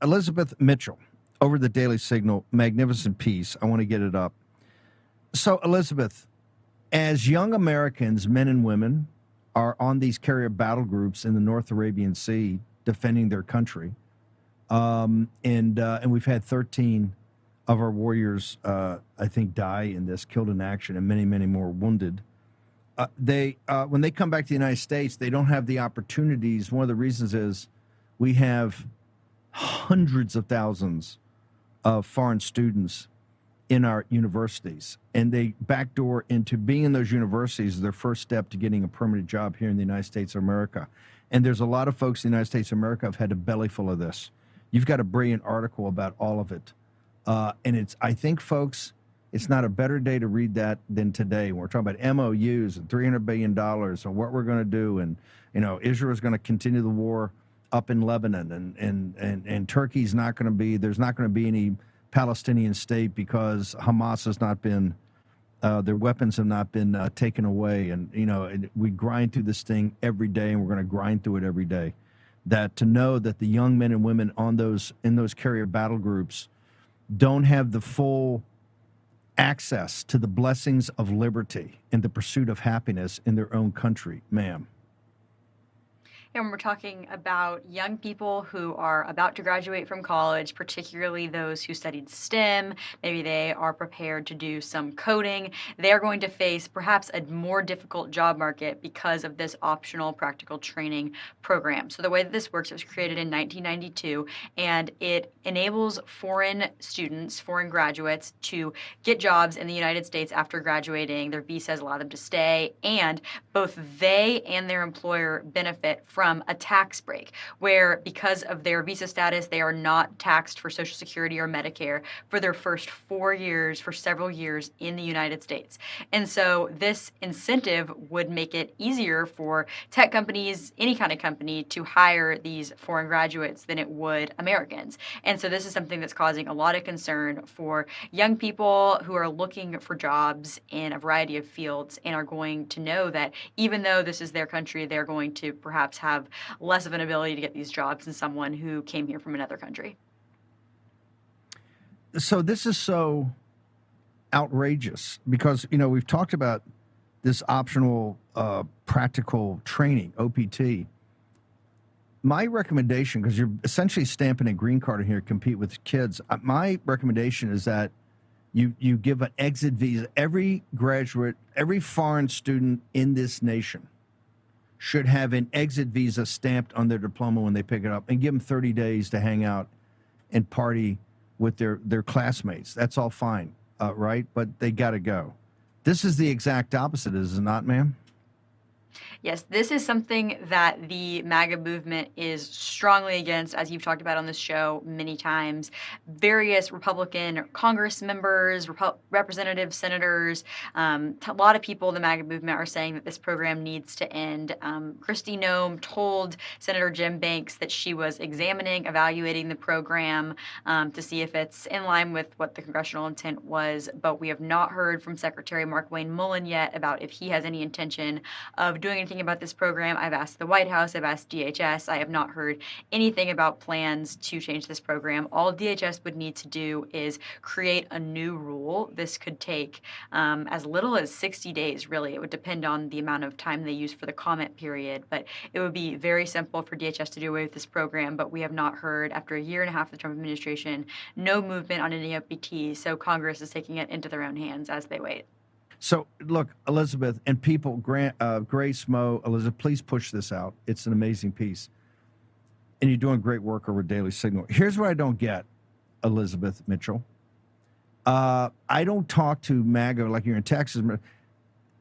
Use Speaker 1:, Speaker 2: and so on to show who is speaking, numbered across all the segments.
Speaker 1: Elizabeth Mitchell over the Daily Signal, magnificent piece. I want to get it up. So, Elizabeth, as young Americans, men and women, are on these carrier battle groups in the North Arabian Sea defending their country, and we've had 13 of our warriors, I think, die in this, killed in action, and many, many more wounded. When they come back to the United States, they don't have the opportunities. One of the reasons is we have hundreds of thousands of foreign students in our universities, and they backdoor into being in those universities is their first step to getting a permanent job here in the United States of America. And there's a lot of folks in the United States of America have had a belly full of this. You've got a brilliant article about all of it. And I think, folks, it's not a better day to read that than today. We're talking about MOUs and $300 billion and what we're going to do. And, Israel is going to continue the war up in Lebanon, and Turkey's not going to be, there's not going to be any Palestinian state because Hamas has not been, their weapons have not been taken away. And, we grind through this thing every day, and we're going to grind through it every day. That to know that the young men and women in those carrier battle groups don't have the full access to the blessings of liberty and the pursuit of happiness in their own country, ma'am.
Speaker 2: And we're talking about young people who are about to graduate from college, particularly those who studied STEM. Maybe they are prepared to do some coding. They're going to face perhaps a more difficult job market because of this optional practical training program. So the way that this works, it was created in 1992, and it enables foreign students, foreign graduates, to get jobs in the United States after graduating. Their visas allow them to stay, and both they and their employer benefit from a tax break, where because of their visa status, they are not taxed for Social Security or Medicare for their first 4 years, for several years in the United States. And so this incentive would make it easier for tech companies, any kind of company, to hire these foreign graduates than it would Americans. And so this is something that's causing a lot of concern for young people who are looking for jobs in a variety of fields and are going to know that even though this is their country, they're going to perhaps have less of an ability to get these jobs than someone who came here from another country.
Speaker 1: So this is so outrageous because, we've talked about this optional practical training, OPT. My recommendation, because you're essentially stamping a green card in here to compete with kids, my recommendation is that you give an exit visa. Every graduate, every foreign student in this nation should have an exit visa stamped on their diploma when they pick it up, and give them 30 days to hang out and party with their classmates. That's all fine, right? But they got to go. This is the exact opposite, is it not, ma'am?
Speaker 2: Yes, this is something that the MAGA movement is strongly against, as you've talked about on this show many times. Various Republican Congress members, representatives, senators, a lot of people in the MAGA movement are saying that this program needs to end. Kristi Noem told Senator Jim Banks that she was evaluating the program to see if it's in line with what the congressional intent was, but we have not heard from Secretary Mark Wayne Mullen yet about if he has any intention of doing anything about this program. I've asked the White House, I've asked DHS. I have not heard anything about plans to change this program. All DHS would need to do is create a new rule. This could take as little as 60 days, really. It would depend on the amount of time they use for the comment period, but it would be very simple for DHS to do away with this program. But we have not heard, after a year and a half of the Trump administration, no movement on any OPT, so Congress is taking it into their own hands as they wait.
Speaker 1: So, look, Elizabeth and people, Grace, Mo, Elizabeth, please push this out. It's an amazing piece. And you're doing great work over Daily Signal. Here's what I don't get, Elizabeth Mitchell. I don't talk to MAGA like you're in Texas.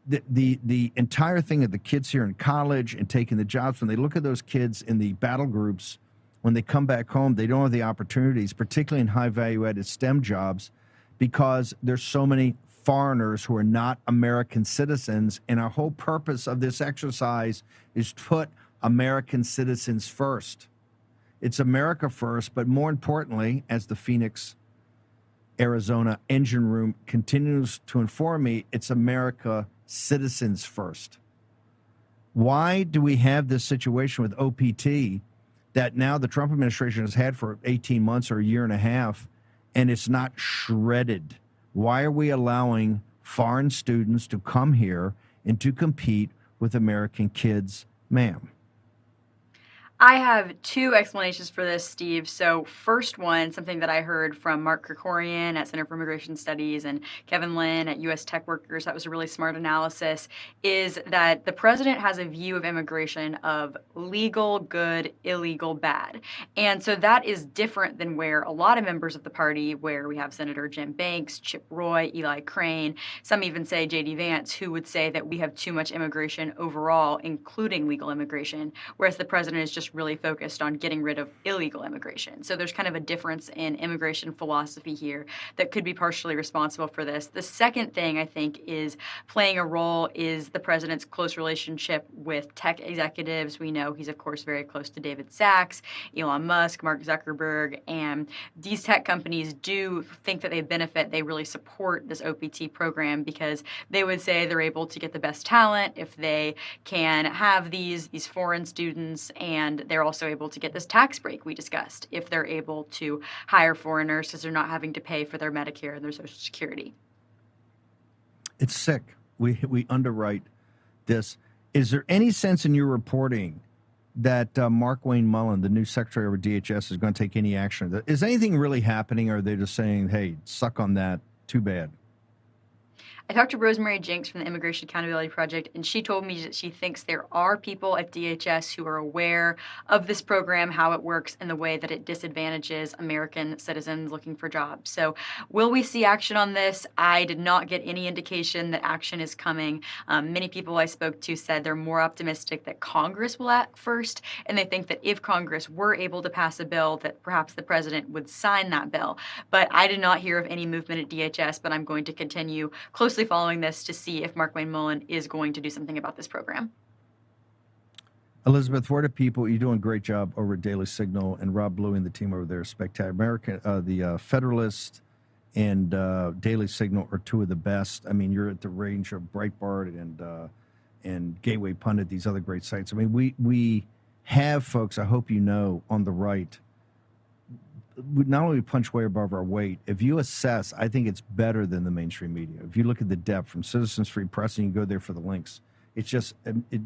Speaker 1: The entire thing of the kids here in college and taking the jobs, when they look at those kids in the battle groups, when they come back home, they don't have the opportunities, particularly in high value-added STEM jobs, because there's so many foreigners who are not American citizens. And our whole purpose of this exercise is to put American citizens first. It's America first, but more importantly, as the Phoenix, Arizona engine room continues to inform me, it's America citizens first. Why do we have this situation with OPT that now the Trump administration has had for 18 months or a year and a half, and it's not shredded. Why are we allowing foreign students to come here and to compete with American kids, ma'am?
Speaker 2: I have two explanations for this, Steve. So, first one, something that I heard from Mark Krikorian at Center for Immigration Studies and Kevin Lynn at U.S. Tech Workers, that was a really smart analysis, is that the president has a view of immigration of legal, good, illegal, bad. And so that is different than where a lot of members of the party, where we have Senator Jim Banks, Chip Roy, Eli Crane, some even say J.D. Vance, who would say that we have too much immigration overall, including legal immigration, whereas the president is just really focused on getting rid of illegal immigration. So there's kind of a difference in immigration philosophy here that could be partially responsible for this. The second thing I think is playing a role is the president's close relationship with tech executives. We know he's, of course, very close to David Sachs, Elon Musk, Mark Zuckerberg, and these tech companies do think that they benefit. They really support this OPT program because they would say they're able to get the best talent if they can have these foreign students, and they're also able to get this tax break we discussed if they're able to hire foreigners because they're not having to pay for their Medicare and their Social Security.
Speaker 1: It's sick. We underwrite this. Is there any sense in your reporting that Mark Wayne Mullen, the new secretary over DHS, is going to take any action? Is anything really happening, or are they just saying, hey, suck on that, too bad?
Speaker 2: I talked to Rosemary Jenks from the Immigration Accountability Project, and she told me that she thinks there are people at DHS who are aware of this program, how it works, and the way that it disadvantages American citizens looking for jobs. So will we see action on this? I did not get any indication that action is coming. Many people I spoke to said they're more optimistic that Congress will act first, and they think that if Congress were able to pass a bill, that perhaps the president would sign that bill. But I did not hear of any movement at DHS, but I'm going to continue closely following this to see if Mark Wayne Mullen is going to do something about this program.
Speaker 1: Elizabeth, where do people? You're doing a great job over at Daily Signal, and Rob Bluey and the team over there are spectacular. The Federalist and Daily Signal are two of the best. I mean, you're at the range of Breitbart and Gateway Pundit, these other great sites. I mean, we have folks, I hope you know, on the right. We not only punch way above our weight, if you assess, I think it's better than the mainstream media. If you look at the depth from Citizens Free Press and you go there for the links, it's just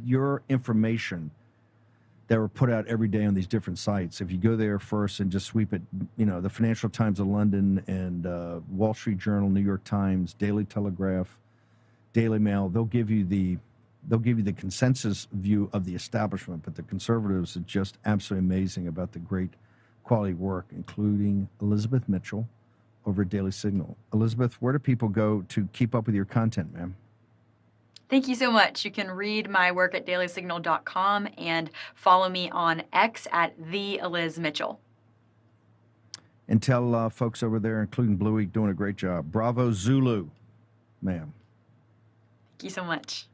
Speaker 1: your information that were put out every day on these different sites. If you go there first and just sweep it, the Financial Times of London and Wall Street Journal, New York Times, Daily Telegraph, Daily Mail, they'll give you the consensus view of the establishment, but the conservatives are just absolutely amazing about the great quality work, including Elizabeth Mitchell over at Daily Signal. Elizabeth, where do people go to keep up with your content, ma'am?
Speaker 2: Thank you so much. You can read my work at dailysignal.com and follow me on X at @TheElizMitchell.
Speaker 1: And tell folks over there, including Bluey, doing a great job. Bravo Zulu, ma'am.
Speaker 2: Thank you so much.